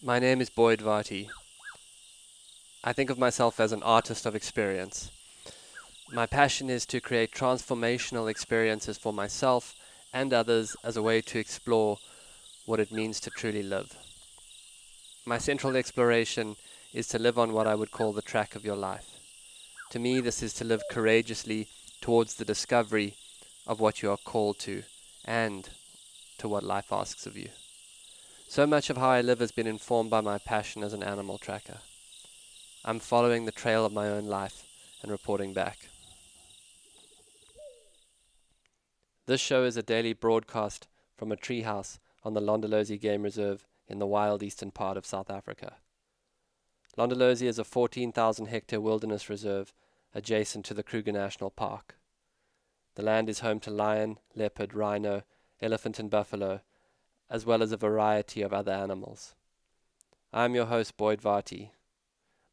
My name is Boyd Varty. I think of myself as an artist of experience. My passion is to create transformational experiences for myself and others as a way to explore what it means to truly live. My central exploration is to live on what I would call the track of your life. To me, this is to live courageously towards the discovery of what you are called to and to what life asks of you. So much of how I live has been informed by my passion as an animal tracker. I'm following the trail of my own life and reporting back. This show is a daily broadcast from a treehouse on the Londolozi Game Reserve in the wild eastern part of South Africa. Londolozi is a 14,000 hectare wilderness reserve adjacent to the Kruger National Park. The land is home to lion, leopard, rhino, elephant and buffalo, as well as a variety of other animals. I am your host, Boyd Varty.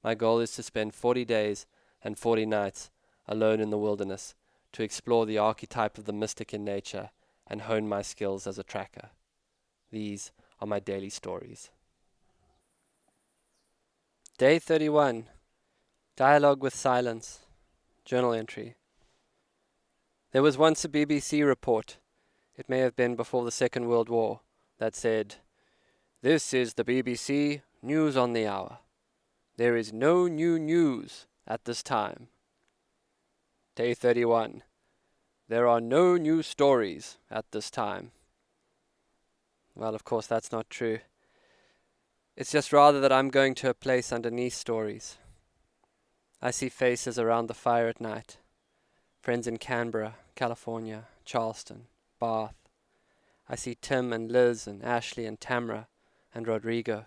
My goal is to spend 40 days and 40 nights alone in the wilderness to explore the archetype of the mystic in nature and hone my skills as a tracker. These are my daily stories. Day 31. Dialogue with Silence. Journal entry. There was once a BBC report, it may have been before the Second World War, that said, "This is the BBC News on the Hour. There is no new news at this time." Day 31. There are no new stories at this time. Well, of course, that's not true. It's just rather that I'm going to a place underneath stories. I see faces around the fire at night. Friends in Canberra, California, Charleston, Bath. I see Tim and Liz and Ashley and Tamara and Rodrigo.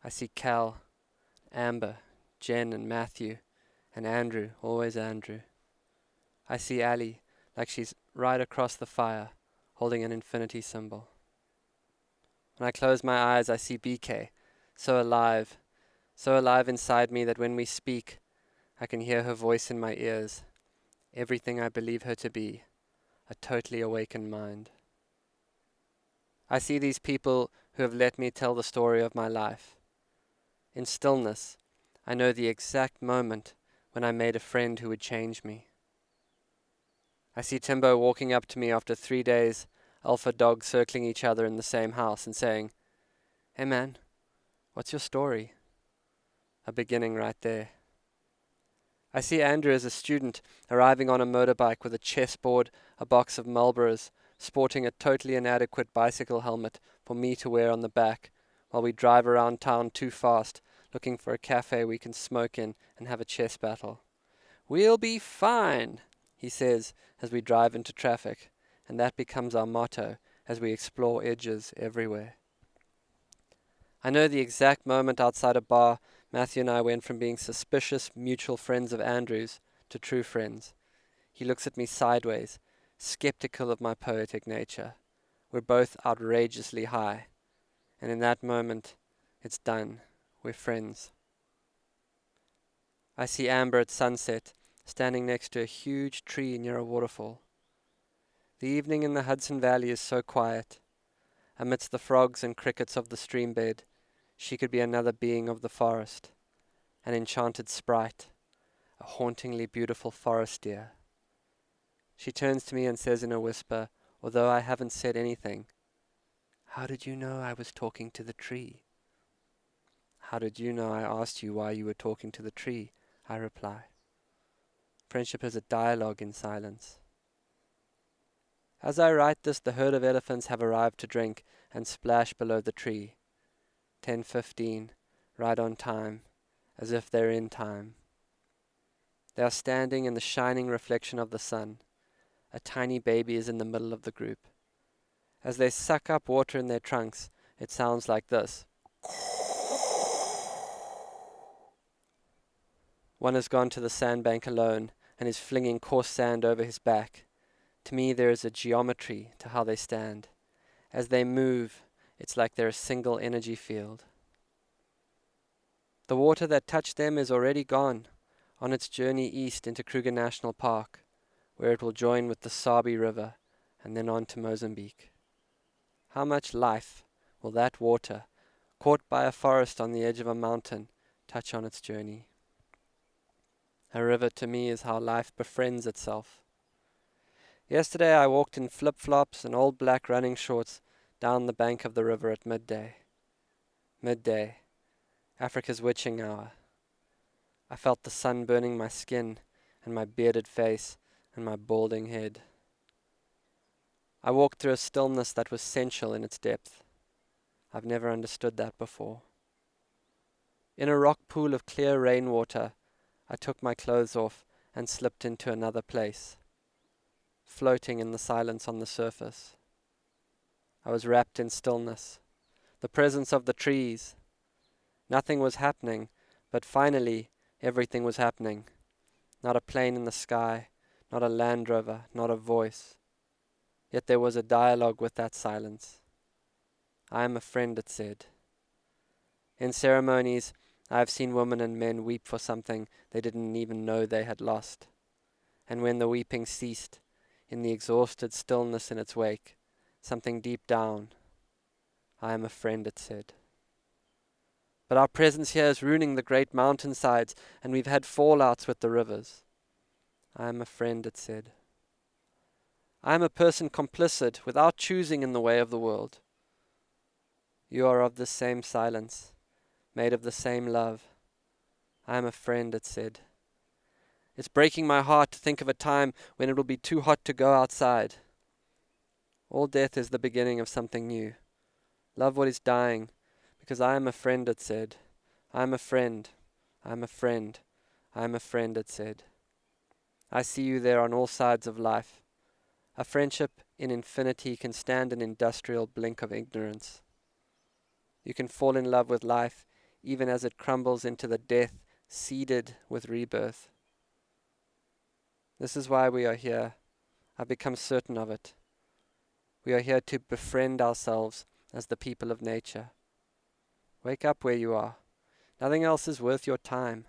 I see Cal, Amber, Jen and Matthew, and Andrew, always Andrew. I see Ali, like she's right across the fire, holding an infinity symbol. When I close my eyes, I see BK, so alive inside me that when we speak, I can hear her voice in my ears, everything I believe her to be, a totally awakened mind. I see these people who have let me tell the story of my life. In stillness, I know the exact moment when I made a friend who would change me. I see Timbo walking up to me after 3 days, alpha dogs circling each other in the same house and saying, "Hey man, what's your story?" A beginning right there. I see Andrew as a student arriving on a motorbike with a chessboard, a box of Marlboros, sporting a totally inadequate bicycle helmet for me to wear on the back, while we drive around town too fast, looking for a cafe we can smoke in and have a chess battle. "We'll be fine," he says as we drive into traffic, and that becomes our motto as we explore edges everywhere. I know the exact moment outside a bar Matthew and I went from being suspicious mutual friends of Andrew's to true friends. He looks at me sideways, skeptical of my poetic nature. We're both outrageously high. And in that moment, it's done. We're friends. I see Amber at sunset, standing next to a huge tree near a waterfall. The evening in the Hudson Valley is so quiet. Amidst the frogs and crickets of the stream bed, she could be another being of the forest, an enchanted sprite, a hauntingly beautiful forest deer. She turns to me and says in a whisper, although I haven't said anything, "How did you know I was talking to the tree?" "How did you know I asked you why you were talking to the tree?" I reply. Friendship is a dialogue in silence. As I write this, the herd of elephants have arrived to drink and splash below the tree. 10:15, right on time, as if they're in time. They are standing in the shining reflection of the sun. A tiny baby is in the middle of the group. As they suck up water in their trunks, it sounds like this. One has gone to the sandbank alone and is flinging coarse sand over his back. To me, there is a geometry to how they stand. As they move, it's like they're a single energy field. The water that touched them is already gone, on its journey east into Kruger National Park, where it will join with the Sabi River and then on to Mozambique. How much life will that water, caught by a forest on the edge of a mountain, touch on its journey. A river to me is how life befriends itself. Yesterday I walked in flip-flops and old black running shorts down the bank of the river at midday. Midday, Africa's witching hour. I felt the sun burning my skin and my bearded face and my balding head. I walked through a stillness that was sensual in its depth. I've never understood that before. In a rock pool of clear rainwater, I took my clothes off and slipped into another place, floating in the silence on the surface. I was wrapped in stillness, the presence of the trees. Nothing was happening, but finally everything was happening. Not a plane in the sky, not a Land Rover, not a voice. Yet there was a dialogue with that silence. I am a friend, it said. In ceremonies, I have seen women and men weep for something they didn't even know they had lost. And when the weeping ceased, in the exhausted stillness in its wake, something deep down, I am a friend, it said. But our presence here is ruining the great mountainsides, and we've had fallouts with the rivers. I am a friend, it said. I am a person complicit without choosing in the way of the world. You are of the same silence, made of the same love. I am a friend, it said. It's breaking my heart to think of a time when it will be too hot to go outside. All death is the beginning of something new. Love what is dying, because I am a friend, it said. I am a friend. I am a friend. I am a friend, it said. I see you there on all sides of life. A friendship in infinity can stand an industrial blink of ignorance. You can fall in love with life even as it crumbles into the death seeded with rebirth. This is why we are here. I've become certain of it. We are here to befriend ourselves as the people of nature. Wake up where you are. Nothing else is worth your time.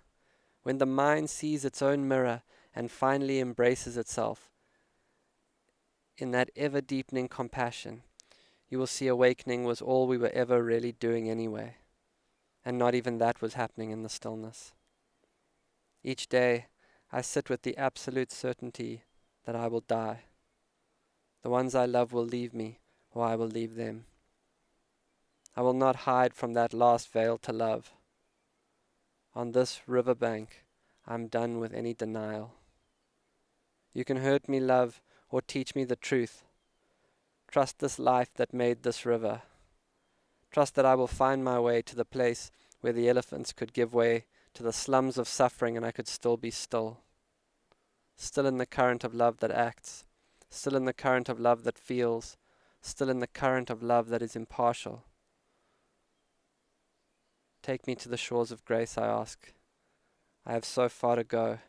When the mind sees its own mirror and finally embraces itself, in that ever-deepening compassion, you will see awakening was all we were ever really doing anyway, and not even that was happening in the stillness. Each day, I sit with the absolute certainty that I will die. The ones I love will leave me, or I will leave them. I will not hide from that last veil to love. On this riverbank, I'm done with any denial. You can hurt me, love, or teach me the truth. Trust this life that made this river. Trust that I will find my way to the place where the elephants could give way to the slums of suffering and I could still be still. Still in the current of love that acts. Still in the current of love that feels. Still in the current of love that is impartial. Take me to the shores of grace, I ask. I have so far to go,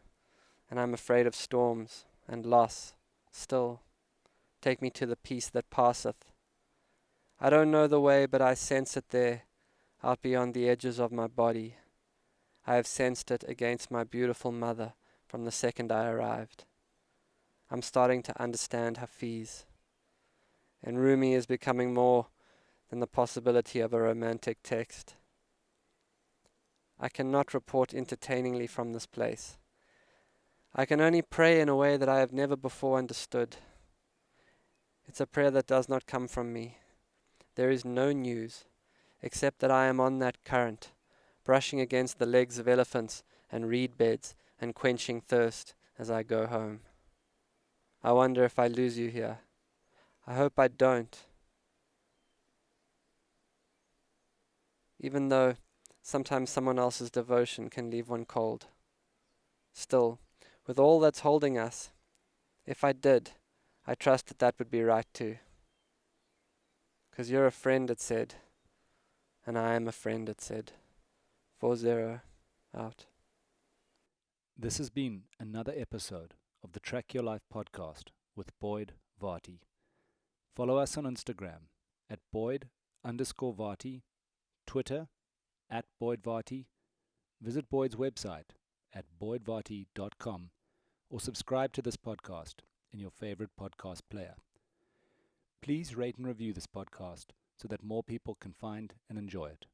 and I'm afraid of storms and loss. Still, take me to the peace that passeth. I don't know the way, but I sense it there, out beyond the edges of my body. I have sensed it against my beautiful mother from the second I arrived. I'm starting to understand Hafiz, and Rumi is becoming more than the possibility of a romantic text. I cannot report entertainingly from this place. I can only pray in a way that I have never before understood. It's a prayer that does not come from me. There is no news, except that I am on that current, brushing against the legs of elephants and reed beds and quenching thirst as I go home. I wonder if I lose you here. I hope I don't. Even though sometimes someone else's devotion can leave one cold. Still, with all that's holding us, if I did, I trust that that would be right too. 'Cause you're a friend, it said, and I am a friend, it said. 40 out. This has been another episode of the Track Your Life podcast with Boyd Varty. Follow us on Instagram at Boyd_Varty, Twitter at Boyd Varty. Visit Boyd's website at boydvarty.com or subscribe to this podcast in your favorite podcast player. Please rate and review this podcast so that more people can find and enjoy it.